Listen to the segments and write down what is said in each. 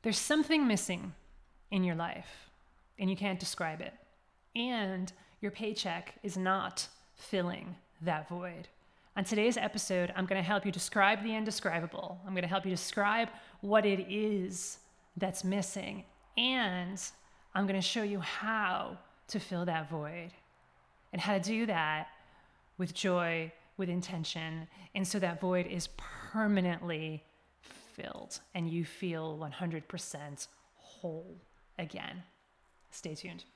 There's something missing in your life and you can't describe it. And your paycheck is not filling that void. On today's episode, I'm going to help you describe the indescribable. I'm going to help you describe what it is that's missing. And I'm going to show you how to fill that void and how to do that with joy, with intention, and so that void is permanently filled and you feel 100% whole again. Stay tuned.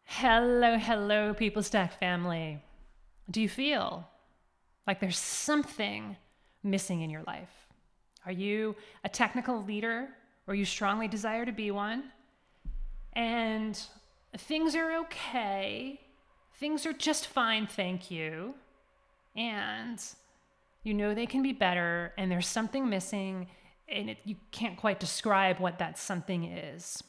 Hello, People Stack family. Do you feel like there's something missing in your life? Are you a technical leader or you strongly desire to be one? And things are okay. Things are just fine, thank you. And you know they can be better and there's something missing and you can't quite describe what that something is.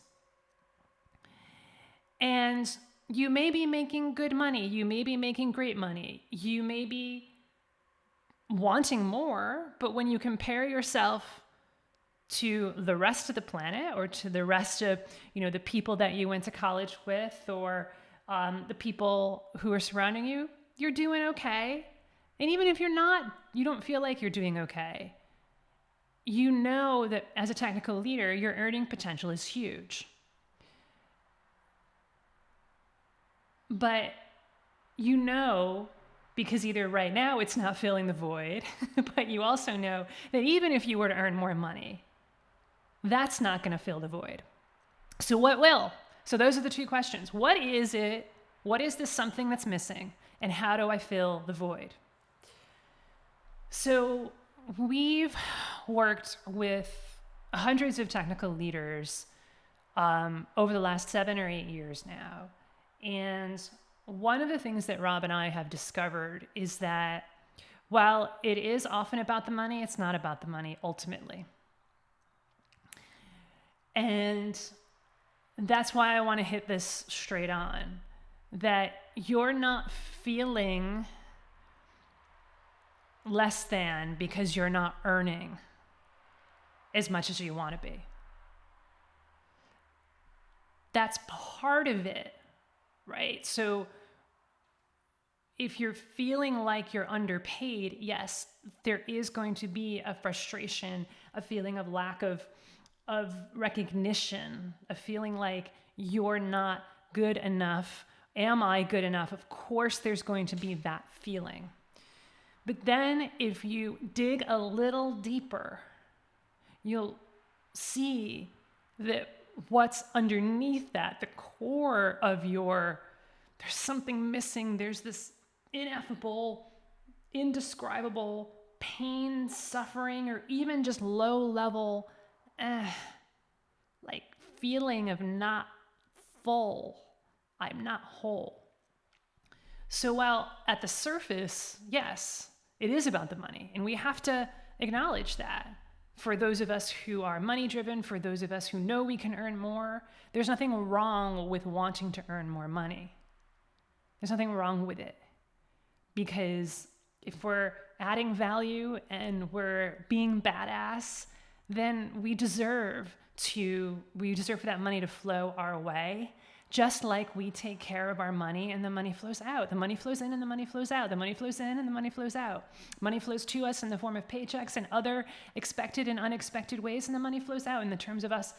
And you may be making good money. You may be making great money. You may be wanting more, but when you compare yourself to the rest of the planet or to the rest of, the people that you went to college with or the people who are surrounding you, you're doing okay. And even if you're not, you don't feel like you're doing okay. You know that as a technical leader, your earning potential is huge. But you know, because either right now it's not filling the void, but you also know that even if you were to earn more money, that's not going to fill the void. So what will? So those are the two questions. What is it? What is this something that's missing? And how do I fill the void? So we've worked with hundreds of technical leaders over the last 7 or 8 years now. And one of the things that Rob and I have discovered is that while it is often about the money, it's not about the money ultimately. And that's why I want to hit this straight on, that you're not feeling less than because you're not earning as much as you want to be. That's part of it. Right? So if you're feeling like you're underpaid, yes, there is going to be a frustration, a feeling of lack of recognition, a feeling like you're not good enough. Am I good enough? Of course, there's going to be that feeling. But then if you dig a little deeper, you'll see that what's underneath that, the core of there's something missing. There's this ineffable, indescribable pain, suffering, or even just low level, like feeling of not full. I'm not whole. So while at the surface, yes, it is about the money, and we have to acknowledge that. For those of us who are money driven, for those of us who know we can earn more, there's nothing wrong with wanting to earn more money. There's nothing wrong with it. Because if we're adding value and we're being badass, then we deserve for that money to flow our way, just like we take care of our money and the money flows out. The money flows in and the money flows out. The money flows in and the money flows out. Money flows to us in the form of paychecks and other expected and unexpected ways, and the money flows out in the terms of us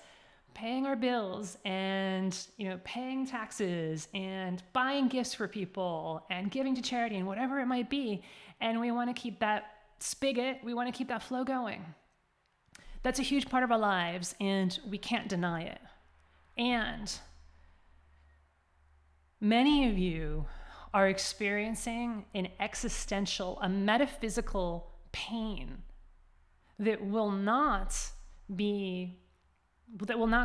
paying our bills and paying taxes and buying gifts for people and giving to charity and whatever it might be. And we want to keep that spigot, we want to keep that flow going. That's a huge part of our lives and we can't deny it. And many of you are experiencing an existential, a metaphysical pain that will not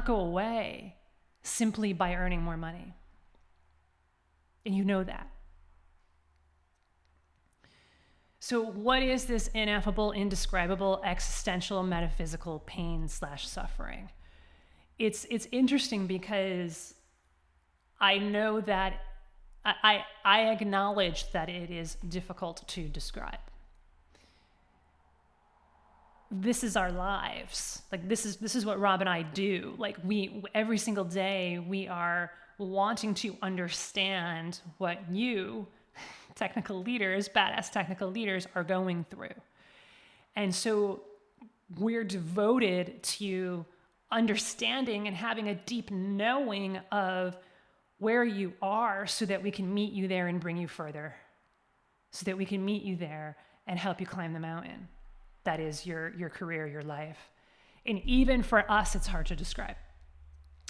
go away simply by earning more money. And you know that. So what is this ineffable, indescribable, existential, metaphysical pain/suffering? it's interesting because I know that I acknowledge that it is difficult to describe. This is our lives. Like this is what Rob and I do. Like we every single day we are wanting to understand what you technical leaders, badass technical leaders are going through. And so we're devoted to understanding and having a deep knowing of where you are so that we can meet you there and bring you further. So that we can meet you there and help you climb the mountain. That is your career, your life. And even for us, it's hard to describe.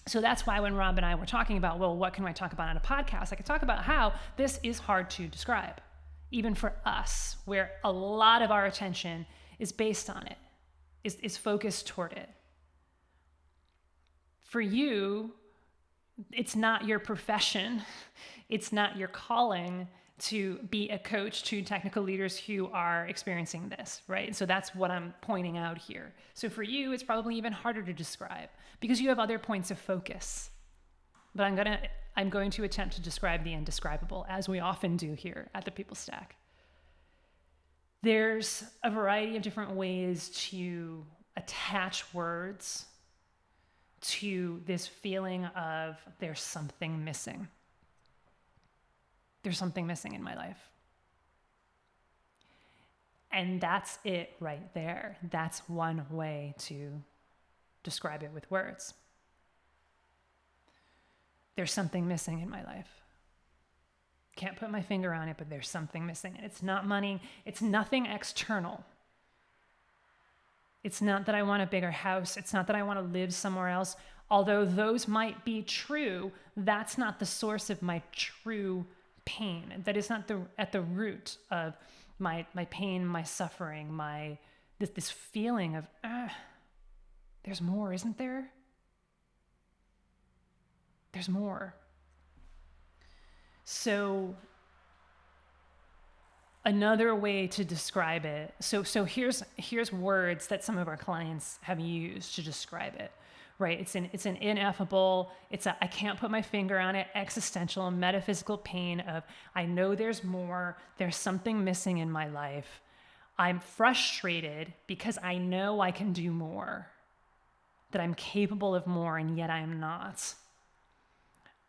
So that's why when Rob and I were talking about, well, what can I talk about on a podcast? I could talk about how this is hard to describe, even for us, where a lot of our attention is based on it, is focused toward it. For you, it's not your profession, it's not your calling to be a coach to technical leaders who are experiencing this, right? So that's what I'm pointing out here. So for you, it's probably even harder to describe because you have other points of focus. But I'm going to attempt to describe the indescribable, as we often do here at the People Stack. There's a variety of different ways to attach words to this feeling of there's something missing. There's something missing in my life. And that's it right there. That's one way to describe it with words. There's something missing in my life. Can't put my finger on it, but there's something missing. And it's not money. It's nothing external. It's not that I want a bigger house. It's not that I want to live somewhere else. Although those might be true, that's not the source of my true pain. That is not at the root of my pain, my suffering, this feeling of there's more, isn't there? There's more. So another way to describe it. So here's words that some of our clients have used to describe it. Right? It's an ineffable, I can't put my finger on it, existential, metaphysical pain of, I know there's more, there's something missing in my life. I'm frustrated because I know I can do more, that I'm capable of more, and yet I am not.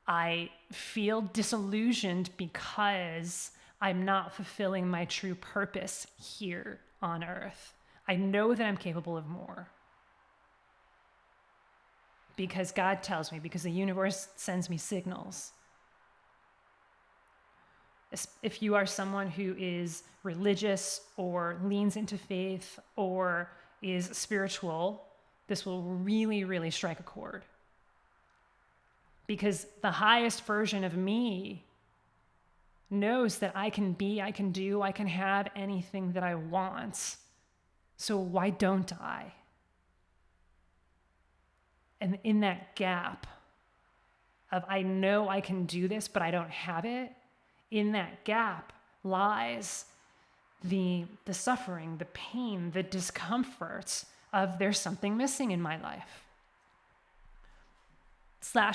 I feel disillusioned because I'm not fulfilling my true purpose here on earth. I know that I'm capable of more. Because God tells me, because the universe sends me signals. If you are someone who is religious or leans into faith or is spiritual, this will really, really strike a chord. Because the highest version of me knows that I can be, I can do, I can have anything that I want. So why don't I? And in that gap of I know I can do this, but I don't have it, in that gap lies the suffering, the pain, the discomfort of there's something missing in my life.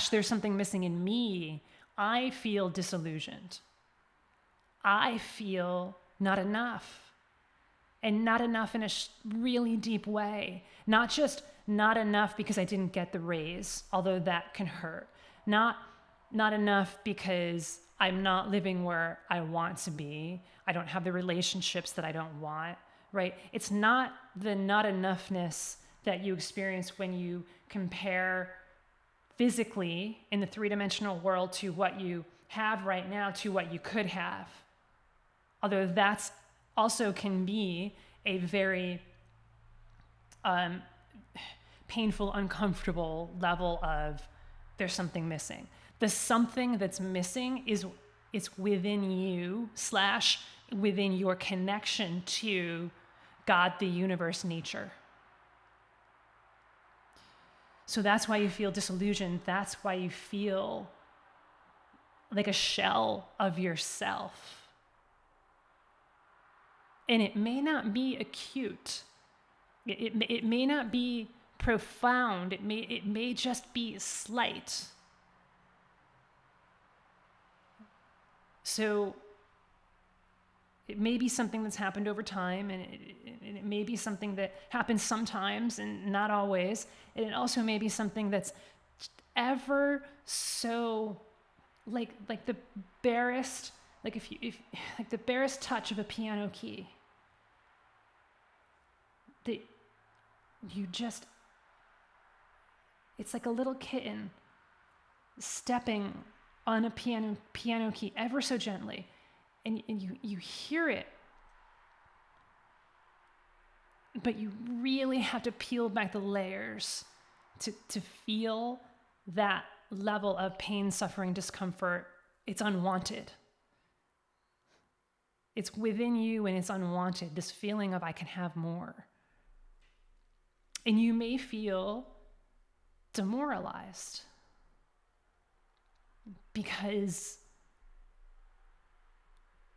/ there's something missing in me. I feel disillusioned. I feel not enough. And not enough in a really deep way. Not just not enough because I didn't get the raise, although that can hurt. Not enough because I'm not living where I want to be. I don't have the relationships that I don't want, right? It's not the not enoughness that you experience when you compare physically in the three-dimensional world to what you have right now to what you could have. Although that's also can be a very painful, uncomfortable level of there's something missing. The something that's missing it's within you / within your connection to God, the universe, nature. So that's why you feel disillusioned. That's why you feel like a shell of yourself. And it may not be acute. It may not be profound. It may just be slight. So it may be something that's happened over time, and it may be something that happens sometimes and not always. And it also may be something that's ever so like the barest, if like the barest touch of a piano key, that you just, it's like a little kitten stepping on a piano key ever so gently, and you hear it, but you really have to peel back the layers to feel that level of pain, suffering, discomfort. It's unwanted. It's within you and it's unwanted, this feeling of I can have more. And you may feel demoralized because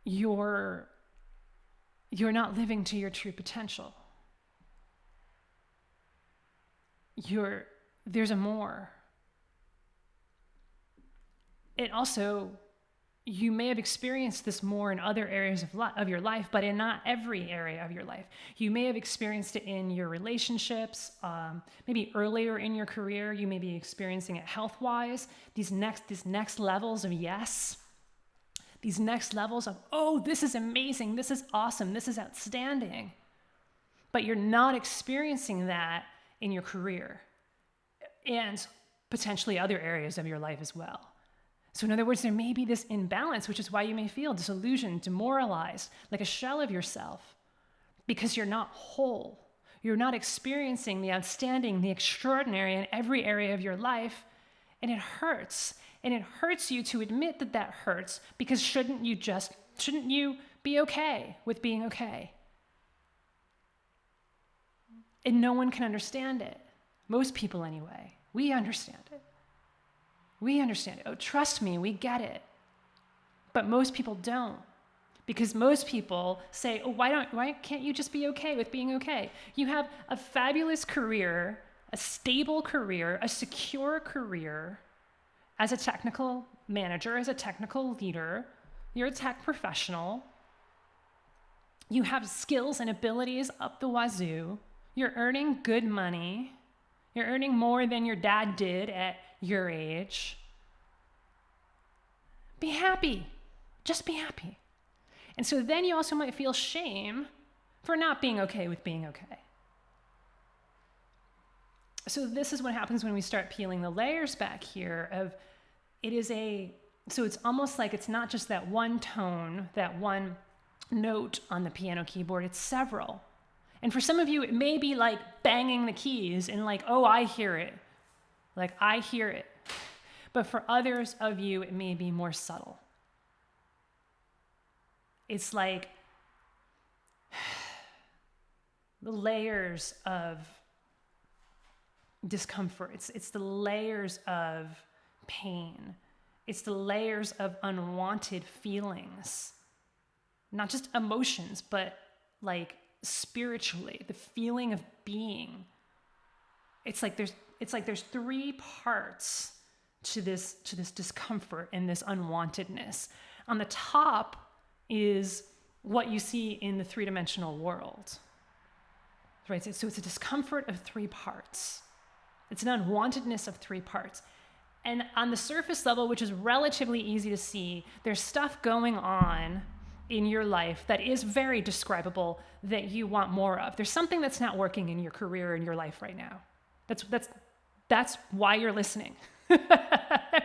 you're not living to your true potential. There's a more. It also, you may have experienced this more in other areas of your life, but in not every area of your life. You may have experienced it in your relationships, maybe earlier in your career. You may be experiencing it health-wise. These next levels of yes, these next levels of, oh, this is amazing, this is awesome, this is outstanding. But you're not experiencing that in your career and potentially other areas of your life as well. So in other words, there may be this imbalance, which is why you may feel disillusioned, demoralized, like a shell of yourself, because you're not whole. You're not experiencing the outstanding, the extraordinary in every area of your life, and it hurts. And it hurts you to admit that that hurts, because shouldn't you be okay with being okay? And no one can understand it. Most people anyway. We understand it. We understand it. Oh, trust me, we get it. But most people don't. Because most people say, oh, why can't you just be okay with being okay? You have a fabulous career, a stable career, a secure career as a technical manager, as a technical leader. You're a tech professional. You have skills and abilities up the wazoo. You're earning good money. You're earning more than your dad did at your age. Be happy. Just be happy. And so then you also might feel shame for not being okay with being okay. So this is what happens when we start peeling the layers back here of so it's almost like it's not just that one tone, that one note on the piano keyboard, it's several. And for some of you, it may be like banging the keys and like, oh, I hear it. Like, I hear it. But for others of you, it may be more subtle. It's like the layers of discomfort. It's the layers of pain. It's the layers of unwanted feelings. Not just emotions, but like spiritually, the feeling of being. It's like there's three parts to this discomfort and this unwantedness. On the top is what you see in the three-dimensional world, right? So it's a discomfort of three parts. It's an unwantedness of three parts. And on the surface level, which is relatively easy to see, there's stuff going on in your life that is very describable that you want more of. There's something that's not working in your career, in your life right now. That's why you're listening,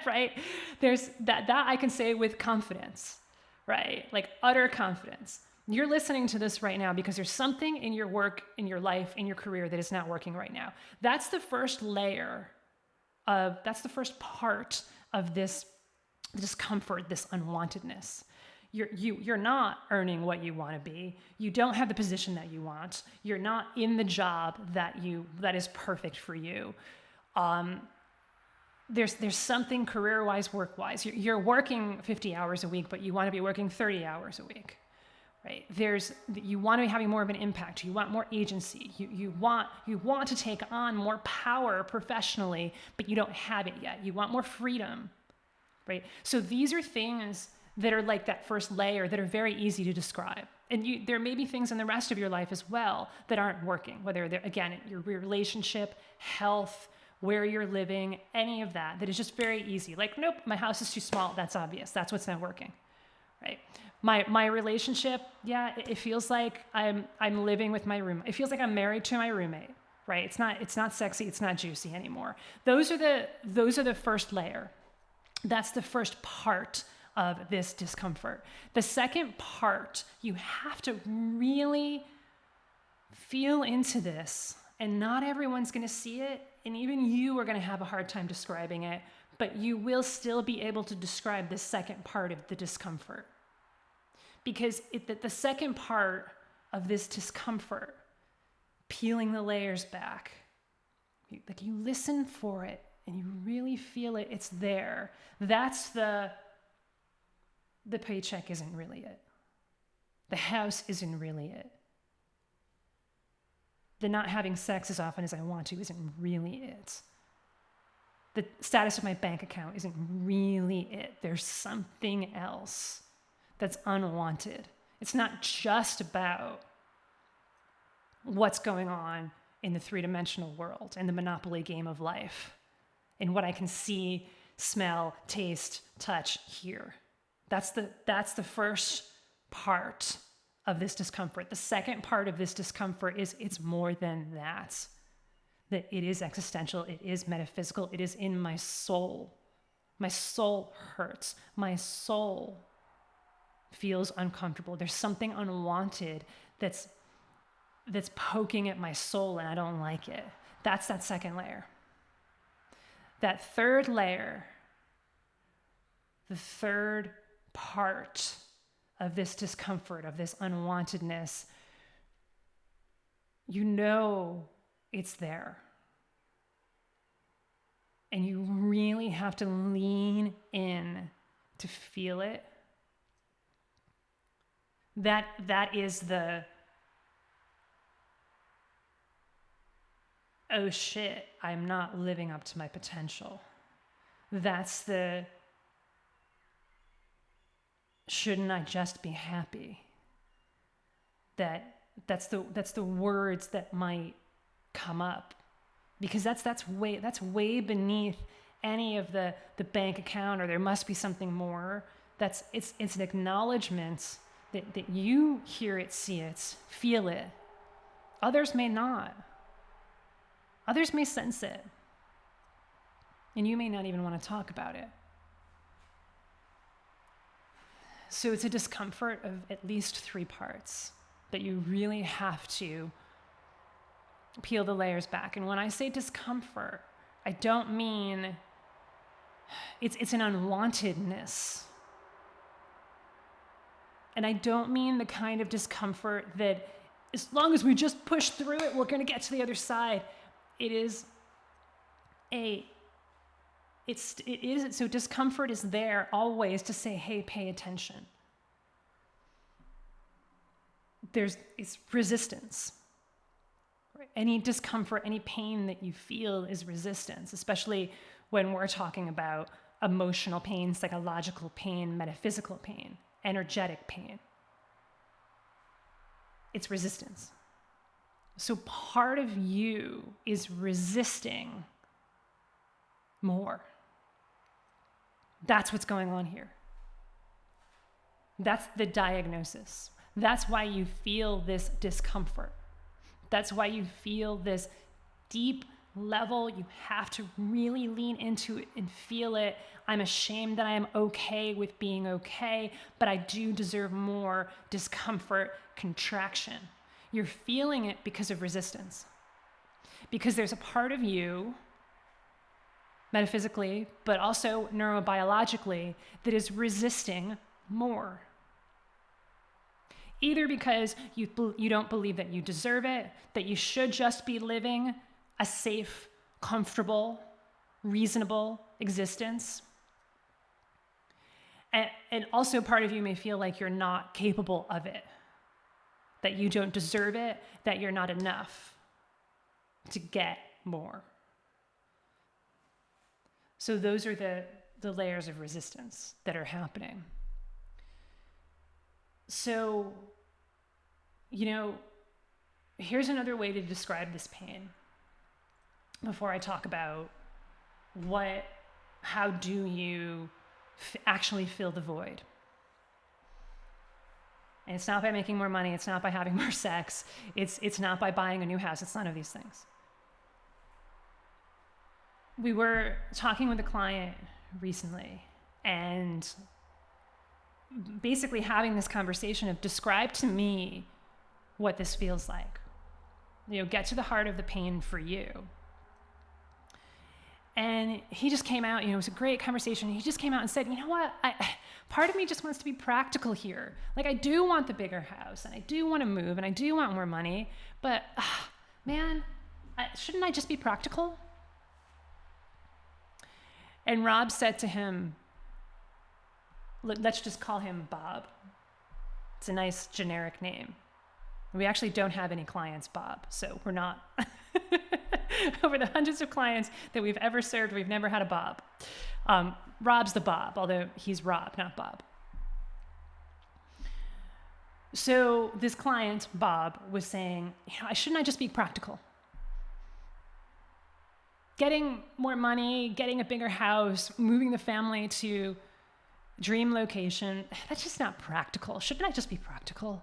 right? There's that I can say with confidence, right? Like utter confidence. You're listening to this right now because there's something in your work, in your life, in your career that is not working right now. That's the first layer that's the first part of this discomfort, this unwantedness. You're not earning what you want to be. You don't have the position that you want. You're not in the job that is perfect for you. There's something career-wise, work-wise. You're working 50 hours a week, but you want to be working 30 hours a week. right? You want to be having more of an impact. You want more agency. You want to take on more power professionally, but you don't have it yet. You want more freedom, right? So these are things that are like that first layer that are very easy to describe. And there may be things in the rest of your life as well that aren't working, whether they're, again, your relationship, health, where you're living, any of that is just very easy. Like, nope, my house is too small. That's obvious. That's what's not working, right? My relationship, yeah, it feels like I'm living with my roommate. It feels like I'm married to my roommate, right? It's not sexy. It's not juicy anymore. Those are the first layer. That's the first part of this discomfort. The second part, you have to really feel into this, and not everyone's going to see it, and even you are going to have a hard time describing it, but you will still be able to describe the second part of the discomfort. Because the second part of this discomfort, peeling the layers back, like you listen for it and you really feel it, it's there. That's the paycheck isn't really it. The house isn't really it. The not having sex as often as I want to isn't really it. The status of my bank account isn't really it. There's something else that's unwanted. It's not just about what's going on in the three-dimensional world, in the Monopoly game of life, in what I can see, smell, taste, touch, hear. That's the first part of this discomfort. The second part of this discomfort is it's more than that. That it is existential, it is metaphysical, it is in my soul. My soul hurts. My soul feels uncomfortable. There's something unwanted that's poking at my soul, and I don't like it. That's that second layer. That third layer, the third part of this discomfort, of this unwantedness, you know it's there. And you really have to lean in to feel it. That is the, oh shit, I'm not living up to my potential. That's the, shouldn't I just be happy? That's the words that might come up, because that's way beneath any of the bank account, or there must be something more. It's an acknowledgement that you hear it, see it, feel it. Others may not. Others may sense it. And you may not even want to talk about it. So it's a discomfort of at least 3 parts that you really have to peel the layers back. And when I say discomfort, I don't mean it's an unwantedness. And I don't mean the kind of discomfort that as long as we just push through it, we're going to get to the other side. So discomfort is there always to say, hey, pay attention. It's resistance. Right? Any discomfort, any pain that you feel is resistance, especially when we're talking about emotional pain, psychological pain, metaphysical pain, energetic pain. It's resistance. So part of you is resisting more. That's what's going on here. That's the diagnosis. That's why you feel this discomfort. That's why you feel this deep level. You have to really lean into it and feel it. I'm ashamed that I am okay with being okay, but I do deserve more discomfort, contraction. You're feeling it because of resistance. Because there's a part of you, metaphysically, but also neurobiologically, that is resisting more. Either because you don't believe that you deserve it, that you should just be living a safe, comfortable, reasonable existence. And also part of you may feel like you're not capable of it. that you don't deserve it, that you're not enough to get more. So those are the layers of resistance that are happening. So, here's another way to describe this pain before I talk about how do you actually fill the void. And it's not by making more money. It's not by having more sex. It's not by buying a new house. It's none of these things. We were talking with a client recently and basically having this conversation of describe to me what this feels like. Get to the heart of the pain for you. And he just came out, it was a great conversation. He just came out and said, you know what? Part of me just wants to be practical here. Like, I do want the bigger house and I do want to move and I do want more money, but man, shouldn't I just be practical? And Rob said to him, let's just call him Bob. It's a nice generic name. We actually don't have any clients, Bob, so we're not. Over the hundreds of clients that we've ever served, we've never had a Bob. Rob's the Bob, although he's Rob, not Bob. So this client, Bob, was saying, shouldn't I just be practical? Getting more money, getting a bigger house, moving the family to dream location, that's just not practical. Shouldn't I just be practical?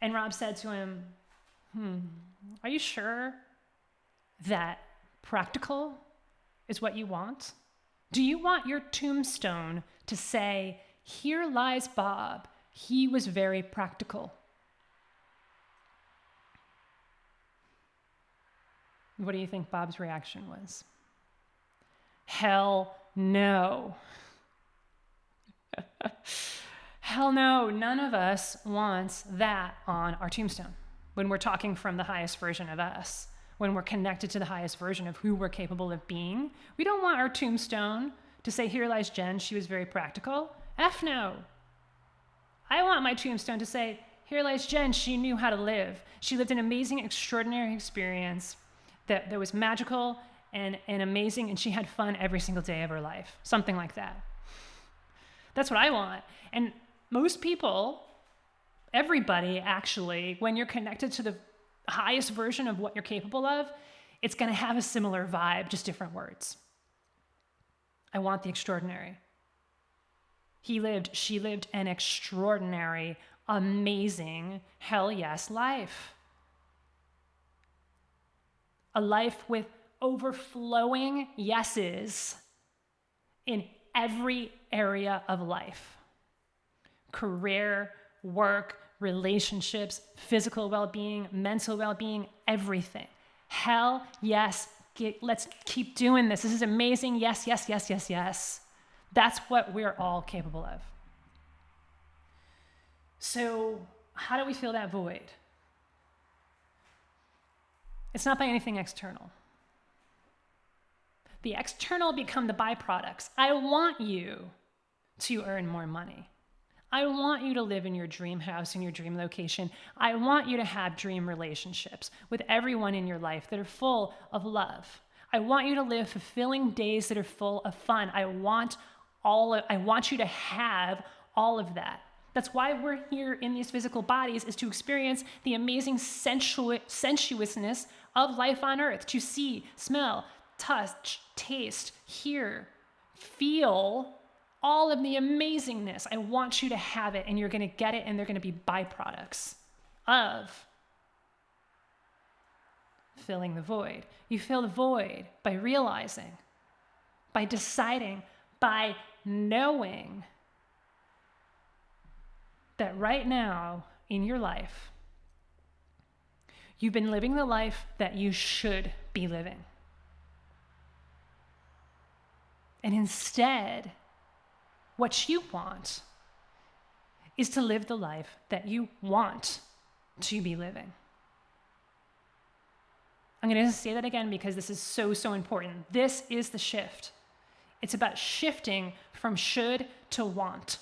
And Rob said to him, are you sure that practical is what you want? Do you want your tombstone to say, here lies Bob, he was very practical? What do you think Bob's reaction was? Hell no. Hell no, none of us wants that on our tombstone when we're talking from the highest version of us, when we're connected to the highest version of who we're capable of being. We don't want our tombstone to say, here lies Jen, she was very practical. F no. I want my tombstone to say, here lies Jen, she knew how to live. She lived an amazing, extraordinary experience that was magical and amazing, and she had fun every single day of her life. Something like that. That's what I want. And most people, everybody actually, when you're connected to the highest version of what you're capable of, it's going to have a similar vibe, just different words. I want the extraordinary. She lived an extraordinary, amazing, hell yes life. A life with overflowing yeses in every area of life. Career, work, relationships, physical well-being, mental well-being, everything. Hell yes, let's keep doing this. This is amazing. Yes, yes, yes, yes, yes. That's what we're all capable of. So how do we fill that void? It's not by anything external. The external become the byproducts. I want you to earn more money. I want you to live in your dream house, in your dream location. I want you to have dream relationships with everyone in your life that are full of love. I want you to live fulfilling days that are full of fun. I want you to have all of that. That's why we're here in these physical bodies, is to experience the amazing sensuousness of life on earth, to see, smell, touch, taste, hear, feel all of the amazingness. I want you to have it, and you're going to get it, and they're going to be byproducts of filling the void. You fill the void by realizing, by deciding, by knowing that right now in your life, you've been living the life that you should be living. And instead, what you want is to live the life that you want to be living. I'm going to say that again because this is so, so important. This is the shift. It's about shifting from should to want.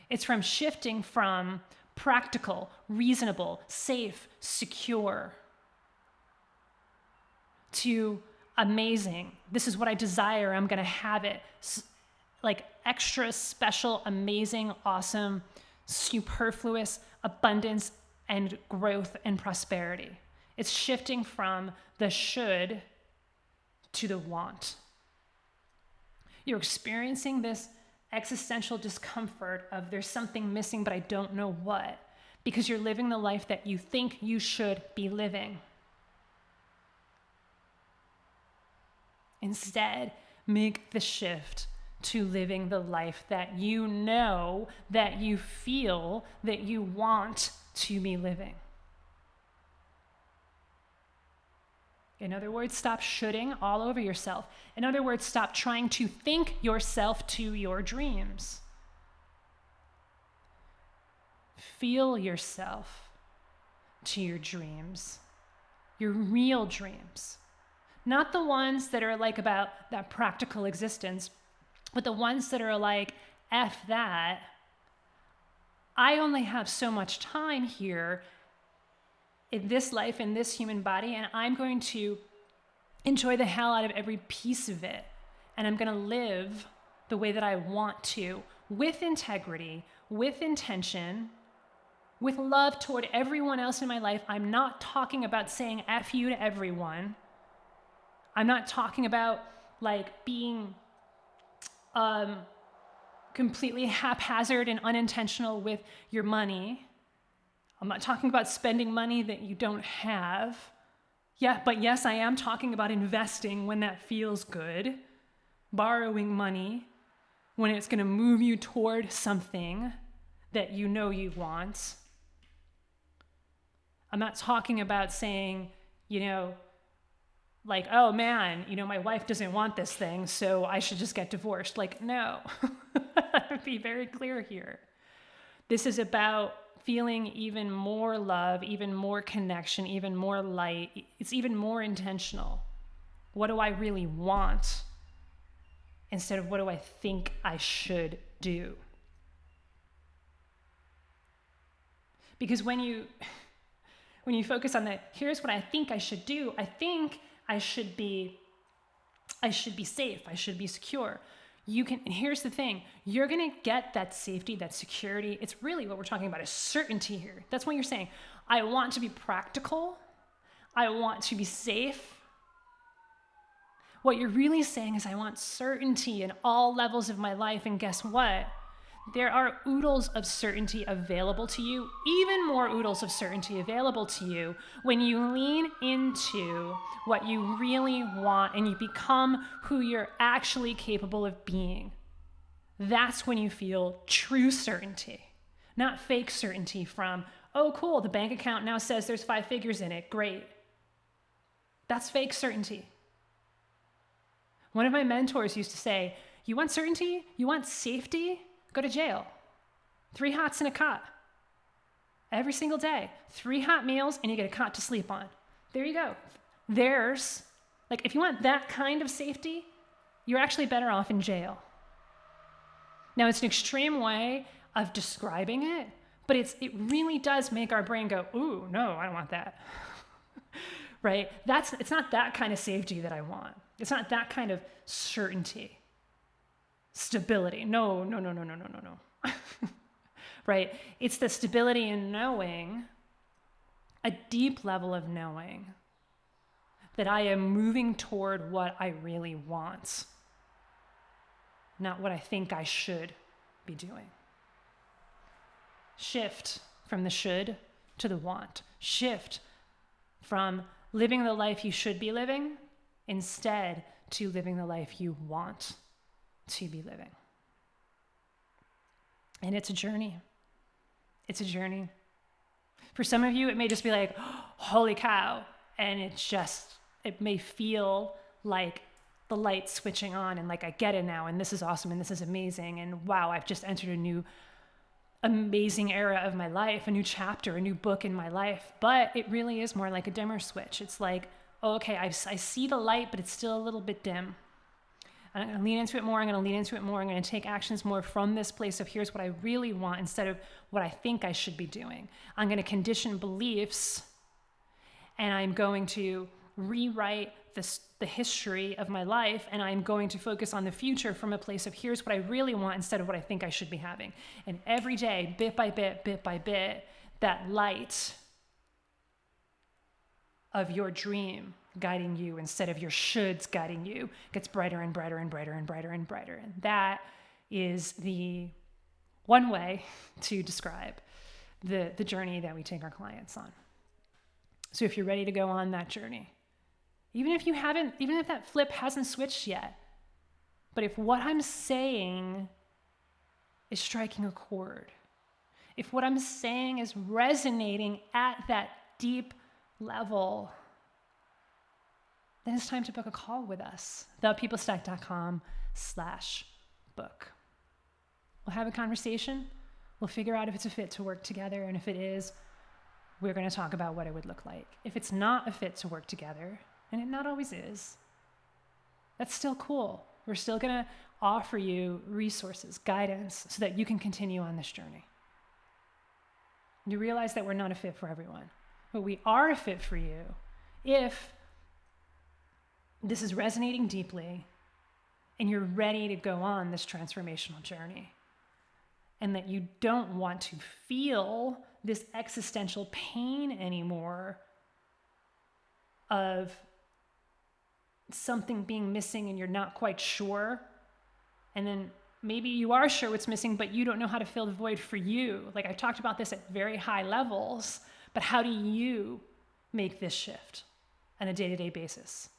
It's from shifting from practical, reasonable, safe, secure, to amazing. This is what I desire. I'm going to have it. Like extra special, amazing, awesome, superfluous, abundance, and growth and prosperity. It's shifting from the should to the want. You're experiencing this existential discomfort of there's something missing, but I don't know what, because you're living the life that you think you should be living. Instead, make the shift to living the life that you know, that you feel, that you want to be living. In other words, stop shoulding all over yourself. In other words, stop trying to think yourself to your dreams. Feel yourself to your dreams, your real dreams. Not the ones that are like about that practical existence, but the ones that are like, F that. I only have so much time here in this life, in this human body, and I'm going to enjoy the hell out of every piece of it. And I'm going to live the way that I want to, with integrity, with intention, with love toward everyone else in my life. I'm not talking about saying F you to everyone. I'm not talking about like being completely haphazard and unintentional with your money. I'm not talking about spending money that you don't have. Yeah, but yes, I am talking about investing when that feels good, borrowing money when it's going to move you toward something that you know you want. I'm not talking about saying, like, oh man, my wife doesn't want this thing, so I should just get divorced. Like, no. Be very clear here. This is about feeling even more love, even more connection, even more light. It's even more intentional. What do I really want? Instead of what do I think I should do? Because when you focus on that, here's what I think I should do. I think I should be safe. I should be secure. And here's the thing, you're going to get that safety, that security. It's really what we're talking about is certainty here. That's what you're saying. I want to be practical. I want to be safe. What you're really saying is I want certainty in all levels of my life. And guess what? There are oodles of certainty available to you, even more oodles of certainty available to you when you lean into what you really want and you become who you're actually capable of being. That's when you feel true certainty, not fake certainty from, oh, cool, the bank account now says there's 5 figures in it. Great. That's fake certainty. One of my mentors used to say, you want certainty? You want safety? Go to jail. 3 hots in a cot. Every single day. 3 hot meals and you get a cot to sleep on. There you go. If you want that kind of safety, you're actually better off in jail. Now, it's an extreme way of describing it, but it really does make our brain go, ooh, no, I don't want that. Right? It's not that kind of safety that I want. It's not that kind of certainty. Stability. No. Right? It's the stability in knowing, a deep level of knowing, that I am moving toward what I really want, not what I think I should be doing. Shift from the should to the want. Shift from living the life you should be living instead to living the life you want to be living. And it's a journey. It's a journey. For some of you, it may just be like, oh, holy cow. And it may feel like the light switching on and like, I get it now. And this is awesome. And this is amazing. And wow, I've just entered a new amazing era of my life, a new chapter, a new book in my life. But it really is more like a dimmer switch. It's like, oh, okay, I see the light, but it's still a little bit dim. I'm going to lean into it more. I'm going to lean into it more. I'm going to take actions more from this place of here's what I really want instead of what I think I should be doing. I'm going to condition beliefs, and I'm going to rewrite the history of my life, and I'm going to focus on the future from a place of here's what I really want instead of what I think I should be having. And every day, bit by bit, that light of your dream guiding you instead of your shoulds guiding you gets brighter and brighter and brighter and brighter and brighter. And that is the one way to describe the journey that we take our clients on. So if you're ready to go on that journey, even if that flip hasn't switched yet, but if what I'm saying is striking a chord, if what I'm saying is resonating at that deep level, then it's time to book a call with us. thepeoplestack.com/book. We'll have a conversation. We'll figure out if it's a fit to work together. And if it is, we're going to talk about what it would look like. If it's not a fit to work together, and it not always is, that's still cool. We're still going to offer you resources, guidance, so that you can continue on this journey. You realize that we're not a fit for everyone, but we are a fit for you if this is resonating deeply and you're ready to go on this transformational journey, and that you don't want to feel this existential pain anymore of something being missing and you're not quite sure. And then maybe you are sure what's missing, but you don't know how to fill the void for you. Like I've talked about this at very high levels, but how do you make this shift on a day-to-day basis?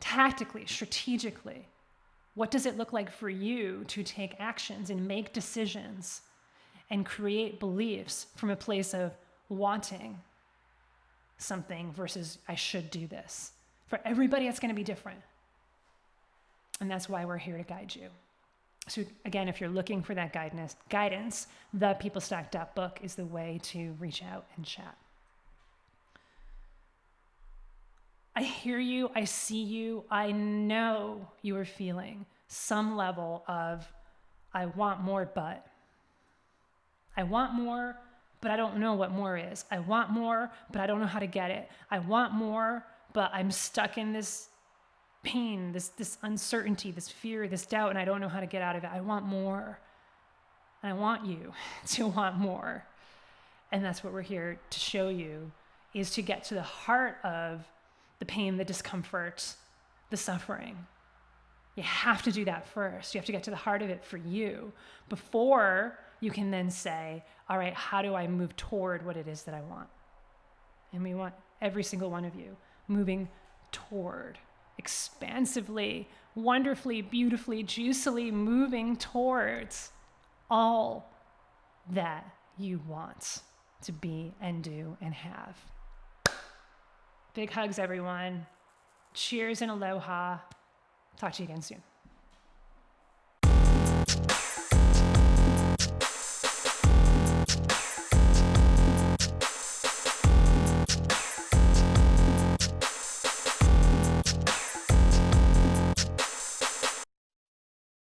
Tactically, strategically, what does it look like for you to take actions and make decisions and create beliefs from a place of wanting something versus I should do this? For everybody, it's going to be different. And that's why we're here to guide you. So again, if you're looking for that guidance, thepeoplestack.book is the way to reach out and chat. I hear you, I see you, I know you are feeling some level of, I want more, but I don't know what more is. I want more, but I don't know how to get it. I want more, but I'm stuck in this pain, this uncertainty, this fear, this doubt, and I don't know how to get out of it. I want more. And I want you to want more. And that's what we're here to show you, is to get to the heart of the pain, the discomfort, the suffering. You have to do that first. You have to get to the heart of it for you before you can then say, all right, how do I move toward what it is that I want? And we want every single one of you moving toward, expansively, wonderfully, beautifully, juicily moving towards all that you want to be and do and have. Big hugs, everyone. Cheers and aloha. Talk to you again soon.